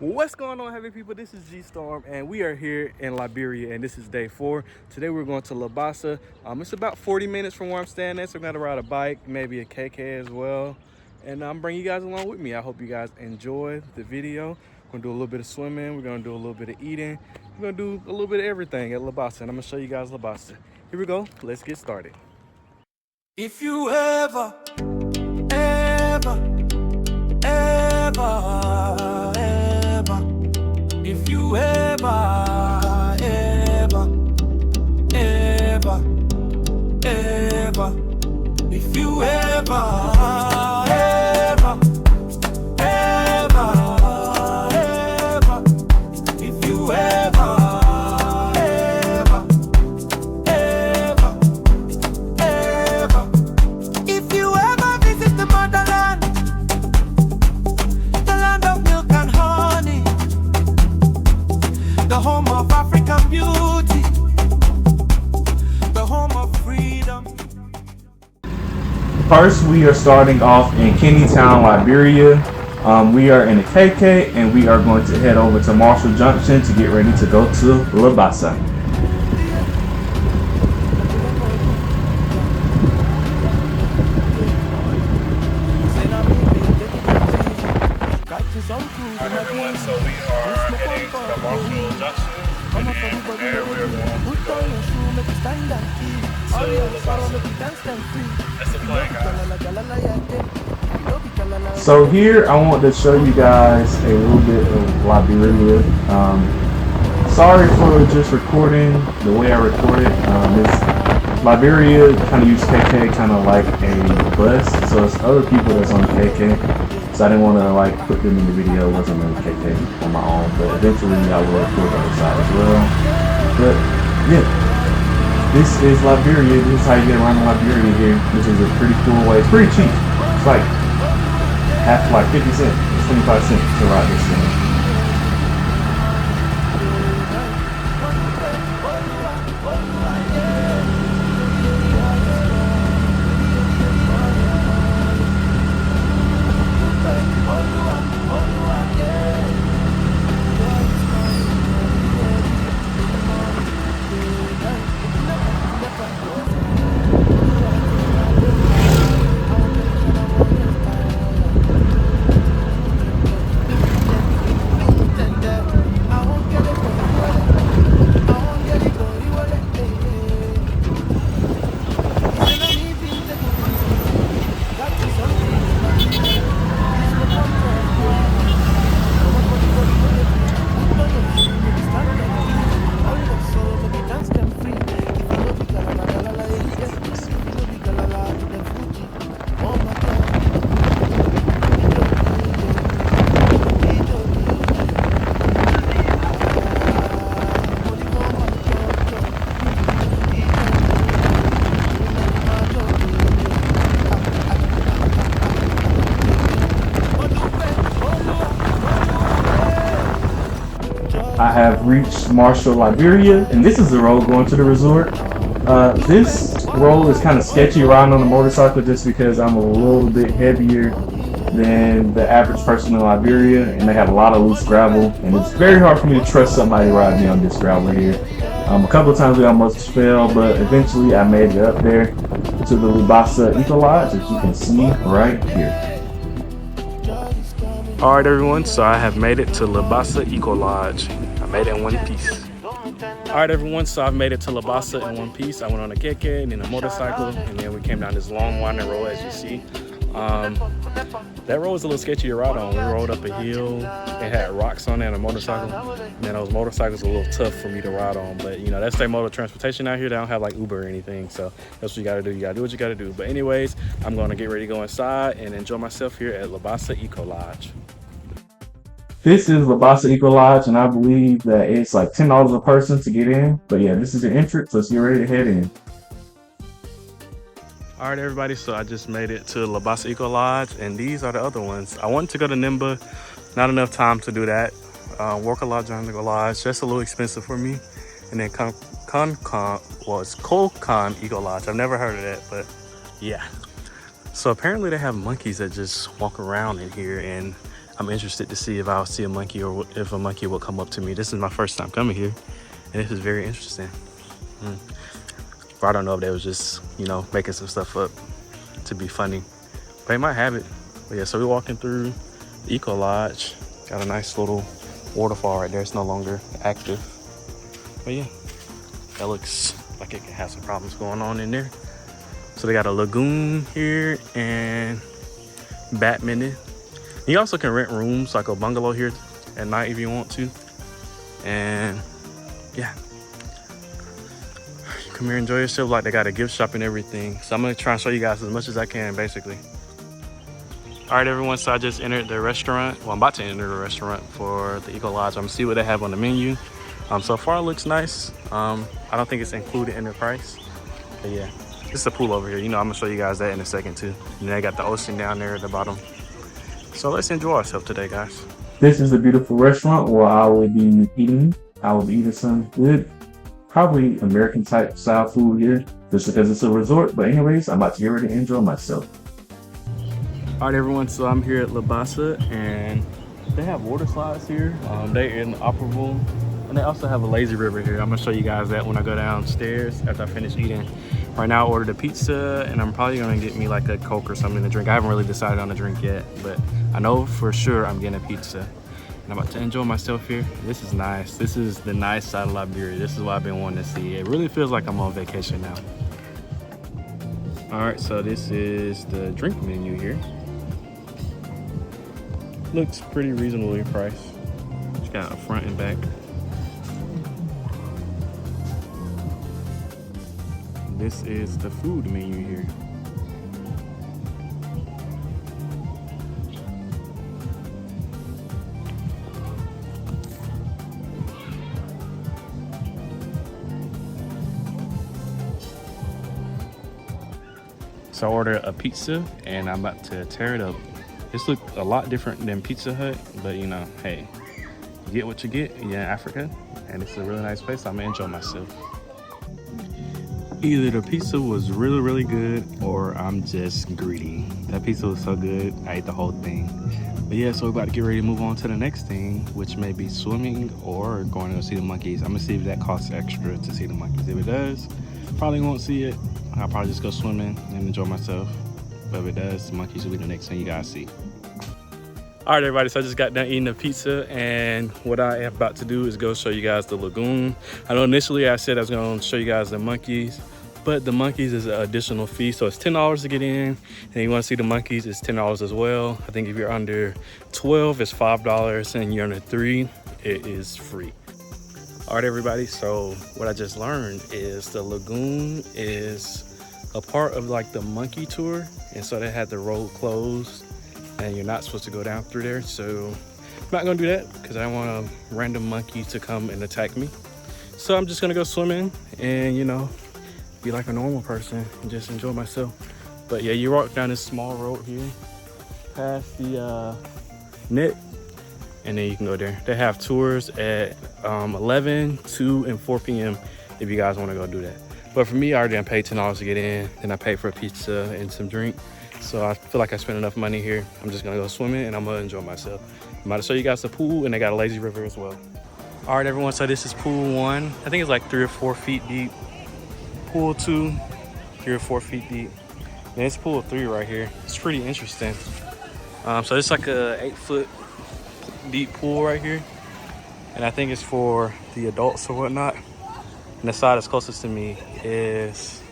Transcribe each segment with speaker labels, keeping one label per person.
Speaker 1: What's going on, heavy people? This is G Storm, and we are here in Liberia, and this is day 4. Today we're going to Libaasa. It's about 40 minutes from where I'm staying at, so I'm going to ride a bike, maybe a KK as well, and I'm bringing you guys along with me. I hope you guys enjoy the video. We're going to do a little bit of swimming, we're going to do a little bit of eating, we're going to do a little bit of everything at Libaasa, and I'm going to show you guys Libaasa. Here we go. Let's get started.
Speaker 2: If you ever, ever, ever, ever, if you ever, ever, ever, ever, if you ever, ever, ever, ever, if you ever, ever, ever, ever, if you ever visit the motherland, the land of milk and honey, the home of African beauty, the home of freedom.
Speaker 3: First, we are starting off in Town, Liberia. We are in the KK, and we are going to head over to Marshall Junction to get ready to go to Libaasa. Alright everyone, so we are heading to Marshall Junction, and then from there we are going to go to Libaasa. That's the plan, guys. So here I want to show you guys a little bit of Liberia. Sorry for just recording the way I recorded. Liberia kind of use KK kind of like a bus, so it's other people that's on the KK. So I didn't want to like put them in the video. It wasn't really KK on my own, but eventually I will record the other side as well. But yeah, this is Liberia. This is how you get around Liberia here, which is a pretty cool way. It's pretty cheap. It's like 50 cents, 25 cents to ride this thing. I have reached Marshall, Liberia, and this is the road going to the resort. This road is kind of sketchy riding on a motorcycle just because I'm a little bit heavier than the average person in Liberia, and they have a lot of loose gravel, and it's very hard for me to trust somebody riding me on this gravel here. A couple of times we almost fell, but eventually I made it up there to the Libassa Ecolodge, as you can see right here.
Speaker 1: Alright everyone, so I have made it to Libassa Ecolodge. I made it in one piece. Alright everyone, so I've made it to Libaasa in one piece. I went on a KK and then a motorcycle, and then we came down this long winding road as you see. That road was a little sketchy to ride on. We rode up a hill, it had rocks on it and a motorcycle. And then those motorcycles were a little tough for me to ride on, but you know, that's their mode of transportation out here. They don't have like Uber or anything, so that's what you gotta do. You gotta do what you gotta do. But anyways, I'm gonna get ready to go inside and enjoy myself here at Libassa Ecolodge.
Speaker 3: This is Libassa Ecolodge, and I believe that it's like $10 a person to get in. But yeah, this is the entrance. Let's get ready to head in.
Speaker 1: All right, everybody, so I just made it to Libassa Ecolodge, and these are the other ones. I wanted to go to Nimba, not enough time to do that. Work a lot on the Lodge, just a little expensive for me. And then it's Kolkan Ecolodge. I've never heard of that, but yeah. So apparently they have monkeys that just walk around in here, and I'm interested to see if I'll see a monkey or if a monkey will come up to me. This is my first time coming here, and this is very interesting. But I don't know if they was just, you know, making some stuff up to be funny. They might have it. But yeah, so we're walking through the Eco Lodge. Got a nice little waterfall right there. It's no longer active. But yeah, that looks like it can have some problems going on in there. So they got a lagoon here and badminton. You also can rent rooms, like a bungalow here at night if you want to. And yeah, come here, enjoy yourself. Like, they got a gift shop and everything. So I'm gonna try and show you guys as much as I can, basically. All right, everyone, so I just entered the restaurant. Well, I'm about to enter the restaurant for the Eco Lodge. I'm gonna see what they have on the menu. So far it looks nice. I don't think it's included in the price, but yeah, this is a pool over here. You know, I'm gonna show you guys that in a second too. And they got the ocean down there at the bottom. So let's enjoy ourselves today, guys.
Speaker 3: This is a beautiful restaurant where I will be eating. I will be eating some good, probably American type style food here, just because it's a resort. But anyways, I'm about to get ready to enjoy myself.
Speaker 1: All right, everyone, so I'm here at Libaasa, and they have water slides here. They're inoperable, and they also have a lazy river here. I'm gonna show you guys that when I go downstairs after I finish eating. Right now I ordered a pizza, and I'm probably gonna get me like a Coke or something to drink. I haven't really decided on a drink yet, but I know for sure I'm getting a pizza. And I'm about to enjoy myself here. This is nice. This is the nice side of Liberia. This is what I've been wanting to see. It really feels like I'm on vacation now. All right, so this is the drink menu here. Looks pretty reasonably priced. It's got a front and back. This is the food menu here. So I ordered a pizza and I'm about to tear it up. This looked a lot different than Pizza Hut, but you know, hey, you get what you get. You're in Africa, and it's a really nice place. I'm gonna enjoy myself. Either the pizza was really, really good, or I'm just greedy. That pizza was so good, I ate the whole thing. But yeah, so we're about to get ready to move on to the next thing, which may be swimming or going to go see the monkeys. I'm gonna see if that costs extra to see the monkeys. If it does, probably won't see it. I'll probably just go swimming and enjoy myself. But if it does, the monkeys will be the next thing you guys see. All right, everybody, so I just got done eating the pizza, and what I am about to do is go show you guys the lagoon. I know initially I said I was gonna show you guys the monkeys, but the monkeys is an additional fee, so it's $10 to get in, and you wanna see the monkeys, it's $10 as well. I think if you're under 12, it's $5, and you're under 3, it is free. All right, everybody, so what I just learned is the lagoon is a part of like the monkey tour, and so they had the road closed and you're not supposed to go down through there. So I'm not gonna do that because I don't want a random monkey to come and attack me. So I'm just gonna go swimming and, you know, be like a normal person and just enjoy myself. But yeah, you walk down this small road here past the net, and then you can go there. They have tours at 11, 2, and 4 p.m. if you guys want to go do that. But for me, I already paid $10 to get in, then I paid for a pizza and some drink. So I feel like I spent enough money here. I'm just gonna go swimming and I'm gonna enjoy myself. I'm about to show you guys the pool, and they got a lazy river as well. All right, everyone, so this is pool 1. I think it's like 3 or 4 feet deep. Pool 2, 3 or 4 feet deep. Then it's pool 3 right here. It's pretty interesting. So it's like a 8-foot deep pool right here. And I think it's for the adults or whatnot. And the side that's closest to me is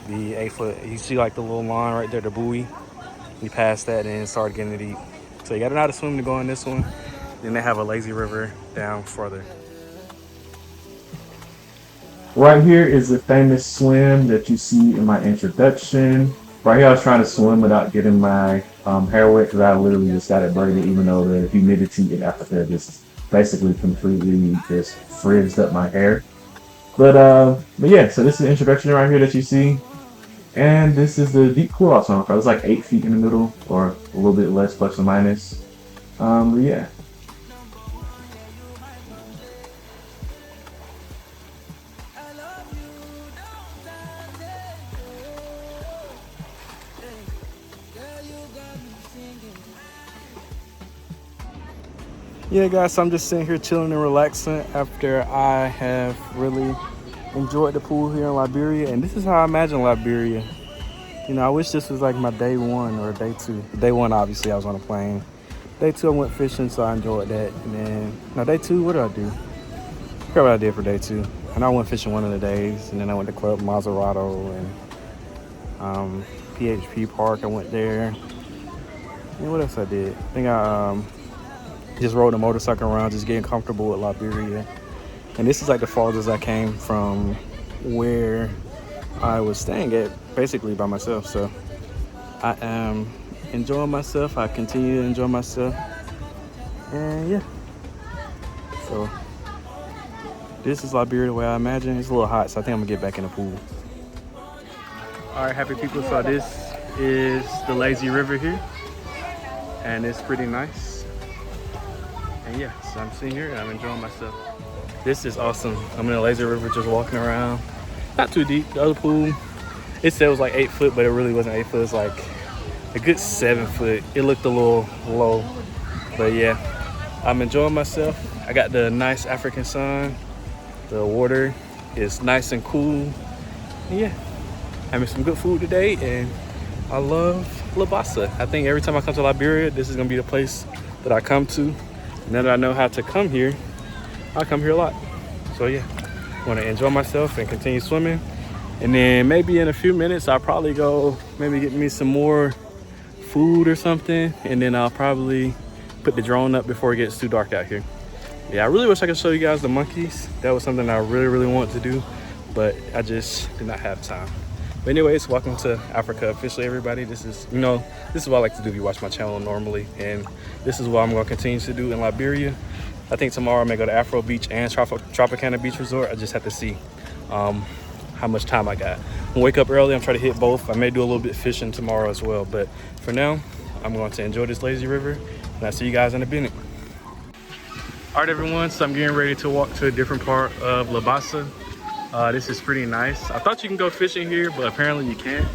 Speaker 1: the 8-foot. You see like the little line right there, the buoy. You pass that and start getting deep. So you gotta know how to swim to go in this one. Then they have a lazy river down further.
Speaker 3: Right here is the famous swim that you see in my introduction. Right here I was trying to swim without getting my hair wet because I literally just got it braided, even though the humidity in Africa just basically completely just frizzed up my hair. But yeah, so this is the introduction right here that you see. And this is the deep pool I was talking about. It's like 8 feet in the middle, or a little bit less, plus or minus. But yeah.
Speaker 1: Yeah, guys, so I'm just sitting here chilling and relaxing after I have really enjoyed the pool here in Liberia. And this is how I imagine Liberia. You know, I wish this was like my day one or day two. Day one, obviously, I was on a plane. Day two, I went fishing, so I enjoyed that. And then, no, day two, what did I do? I forgot what I did for day two. And I went fishing one of the days, and then I went to Club Maserado and PHP Park. I went there. And what else I did? I think I just rode a motorcycle around, just getting comfortable with Liberia. And this is like the farthest I came from where I was staying at, basically by myself. So I am enjoying myself. I continue to enjoy myself. And yeah. So this is Liberia the way I imagine. It's a little hot, so I think I'm gonna get back in the pool. All right, happy people. So this is the lazy river here. And it's pretty nice. And yeah, so I'm sitting here and I'm enjoying myself. This is awesome. I'm in the lazy river just walking around. Not too deep. The other pool, it said it was like 8 foot, but it really wasn't 8 foot. It was like a good 7 foot. It looked a little low. But yeah, I'm enjoying myself. I got the nice African sun. The water is nice and cool. And yeah, having some good food today, and I love Libaasa. I think every time I come to Liberia, this is gonna be the place that I come to. Now that I know how to come here, I come here a lot. So yeah, I wanna enjoy myself and continue swimming. And then maybe in a few minutes, I'll probably go maybe get me some more food or something. And then I'll probably put the drone up before it gets too dark out here. Yeah, I really wish I could show you guys the monkeys. That was something I really wanted to do, but I just did not have time. But anyways, welcome to Africa officially, everybody. This is, you know, this is what I like to do if you watch my channel normally. And this is what I'm gonna continue to do in Liberia. I think tomorrow I may go to Afro Beach and Tropicana Beach Resort. I just have to see how much time I got. I'm gonna wake up early, I'm trying to hit both. I may do a little bit fishing tomorrow as well. But for now, I'm going to enjoy this lazy river. And I'll see you guys in a minute. All right, everyone, so I'm getting ready to walk to a different part of Libaasa. This is pretty nice. I thought you can go fishing here, but apparently you can't.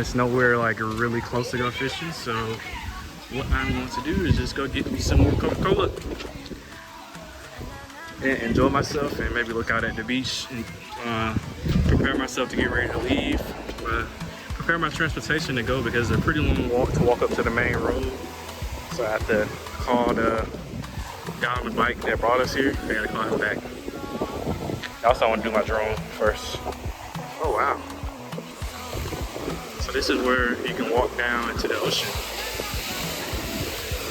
Speaker 1: It's nowhere like really close to go fishing. So what I'm going to do is just go get me some more Coca-Cola and enjoy myself, and maybe look out at the beach and prepare myself to get ready to leave. Prepare my transportation to go, because it's a pretty long walk to walk up to the main road. So I have to call the guy on the bike that brought us here. I gotta call him back. Also, I want to do my drone first. Oh wow. So this is where you can walk down into the ocean.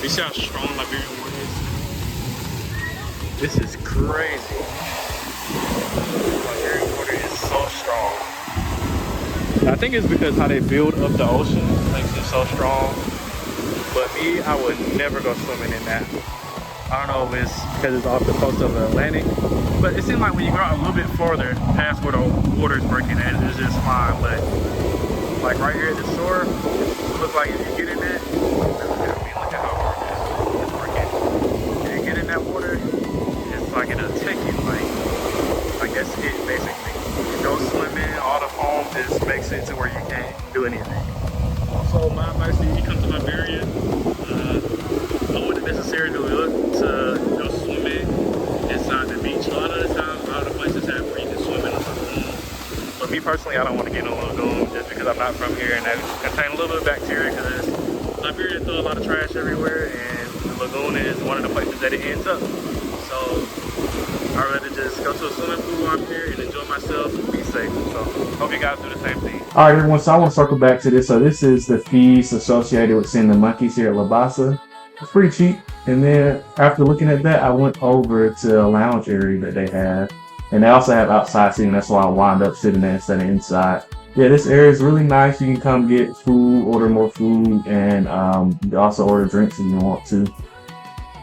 Speaker 1: You see how strong Liberian water is? This is crazy. Liberian water is so strong. And I think it's because how they build up the ocean makes it so strong. But me, I would never go swimming in that. I don't know if it's because it's off the coast of the Atlantic, but it seems like when you go out a little bit farther past where the water is breaking at, it's just fine. But like right here at the shore, it looks like if you get in there, look at how hard it's breaking. If you get in that water, it's like it'll take you, like I guess it basically. You go swimming, all the foam just makes it to where you can't do anything. So my advice to you, come to Liberia, I wouldn't necessarily look to go swimming inside the beach. A lot of the times, a lot of the places have where you can swim in a lagoon. But me personally, I don't want to get in a lagoon just because I'm not from here, and that contain a little bit of bacteria, because Liberia throws a lot of trash everywhere, and the lagoon is one of the places that it ends up. So I'd rather just go to a swimming pool out here and enjoy myself and be safe. So hope you guys do the same thing.
Speaker 3: All right, everyone, so I want to circle back to this. So this is the fees associated with seeing the monkeys here at Libaasa. It's pretty cheap. And then after looking at that, I went over to a lounge area that they have. And they also have outside seating. That's why I wound up sitting there instead of inside. Yeah, this area is really nice. You can come get food, order more food, and you can also order drinks if you want to.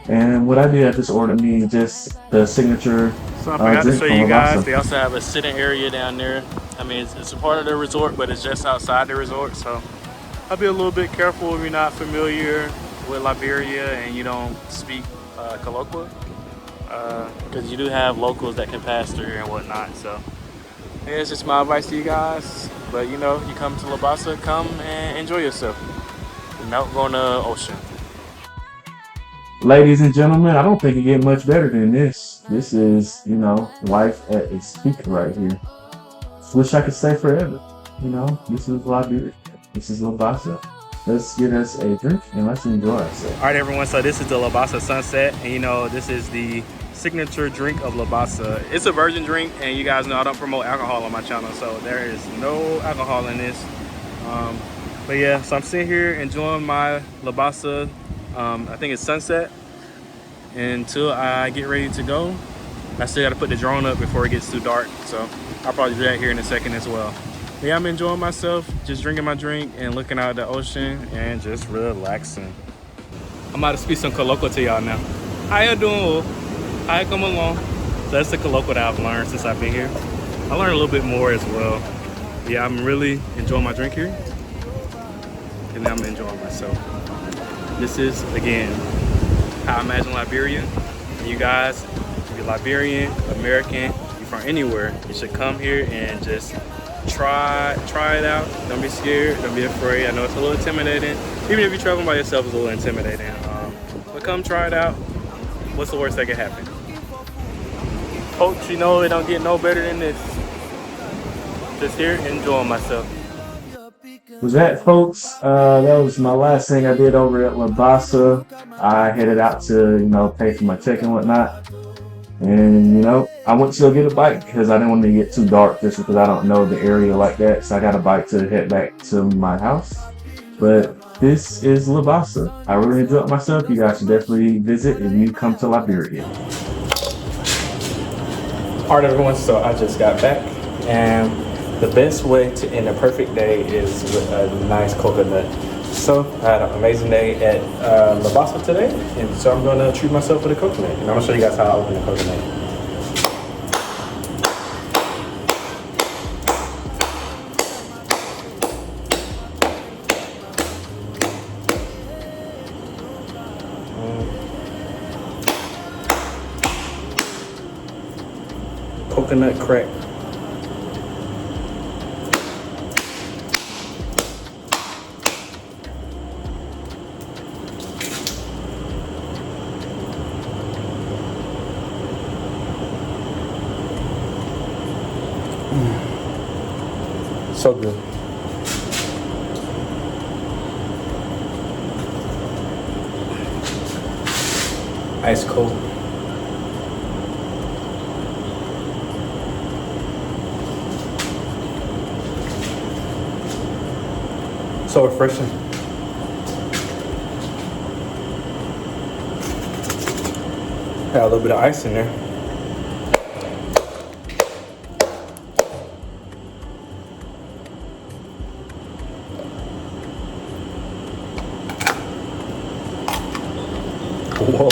Speaker 3: And what I did, I just ordered me just the signature
Speaker 1: So I forgot to show you guys,
Speaker 3: Libaasa.
Speaker 1: they also have a sitting area down there. I mean, it's a part of the resort, but it's just outside the resort. So I'll be a little bit careful if you're not familiar with Liberia and you don't speak colloquial, because you do have locals that can pass through here and whatnot. So yeah, it's just my advice to you guys. But you know, you come to Libaasa, come and enjoy yourself. Don't go in the ocean.
Speaker 3: ladies and gentlemen, I don't think it get much better than this. This is, you know, life at its peak right here. Wish I could stay forever. You know, this is Liberia. This is Libaasa. Let's get us a drink and let's enjoy ourselves.
Speaker 1: All right, everyone. So this is the Libaasa Sunset, and you know this is the signature drink of Libaasa. It's a virgin drink, and you guys know I don't promote alcohol on my channel, so there is no alcohol in this. But yeah, so I'm sitting here enjoying my Libaasa. I think it's sunset until I get ready to go. I still got to put the drone up before it gets too dark, so I'll probably do that here in a second as well. But yeah, I'm enjoying myself, just drinking my drink and looking out at the ocean and just relaxing. I'm about to speak some colloquial to y'all now. How you doing? How you come along? So that's the colloquial that I've learned since I've been here. I learned a little bit more as well. Yeah, I'm really enjoying my drink here, and I'm enjoying myself. This is, again, how I imagine Liberia. And you guys, if you're Liberian, American, you're from anywhere, you should come here and just try it out. Don't be scared, don't be afraid. I know it's a little intimidating. Even if you're traveling by yourself, it's a little intimidating. But come try it out. What's the worst that can happen? Folks, you know it don't get no better than this. Just here enjoying myself.
Speaker 3: Was that, folks? That was my last thing I did over at Libaasa. I headed out to, you know, pay for my check and whatnot. And, you know, I went to go get a bike because I didn't want to get too dark just because I don't know the area like that. So I got a bike to head back to my house. But this is Libaasa. I really enjoyed myself. You guys should definitely visit if you come to Liberia.
Speaker 1: All right, everyone, so I just got back, and the best way to end a perfect day is with a nice coconut. So I had an amazing day at Libaasa today, and so I'm gonna treat myself with a coconut. And I'm gonna show you guys how I open a coconut. Coconut crack. So good. Ice cold. So refreshing. Got a little bit of ice in there. Whoa.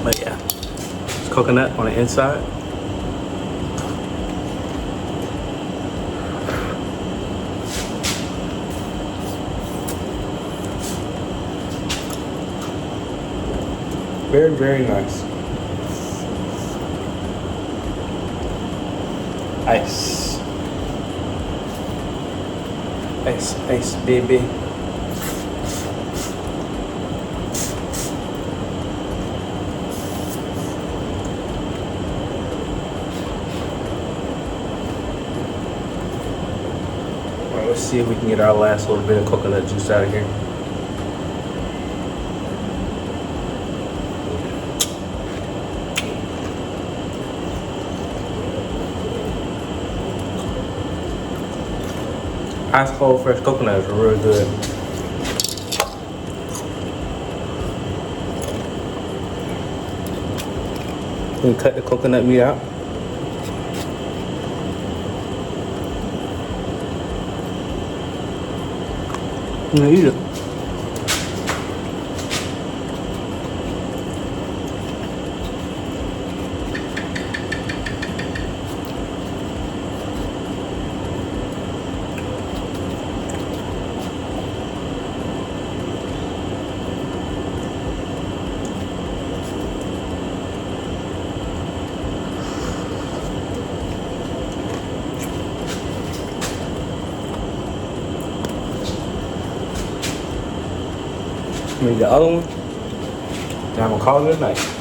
Speaker 1: But yeah, it's coconut on the inside. Very, very nice. Ice. Ice, baby. Alright, let's see if we can get our last little bit of coconut juice out of here. Ice cold fresh coconut is really good. You can cut the coconut meat out. You can eat it. I mean, the other one. Then I'm gonna call it a night.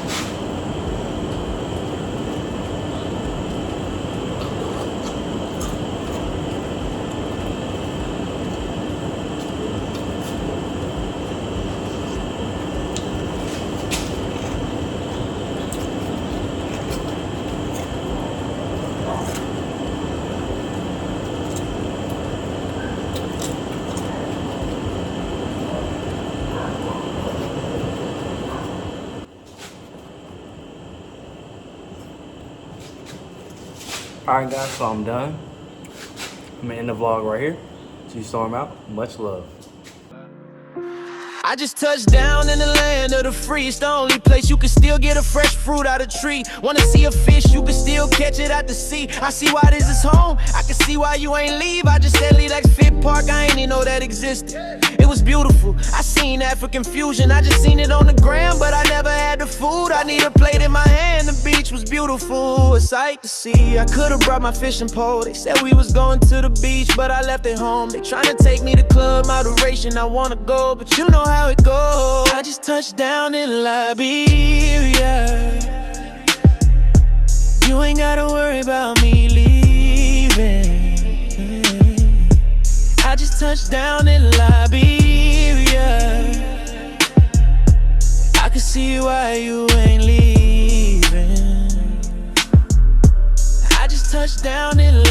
Speaker 1: Alright guys, so I'm done. I'm gonna end the vlog right here. So you saw him out. Much love.
Speaker 2: I just touched down in the land of the free. It's the only place you can still get a fresh fruit out of tree. Wanna see a fish, you can still catch it at the sea. I see why this is home, I can see why you ain't leave. I just said leave that Fit Park, I ain't even know that existed. It was beautiful, I seen African fusion. I just seen it on the gram, but I never had the food. I need a plate in my hand, the beach was beautiful, a sight to see. I could've brought my fishing pole, they said we was going to the beach, but I left it home. They tryna take me to club, moderation, I wanna go, but you know how it goes. I just touched down in Liberia. You ain't gotta worry about me leaving. I just touched down in Liberia. I can see why you ain't leaving. I just touched down in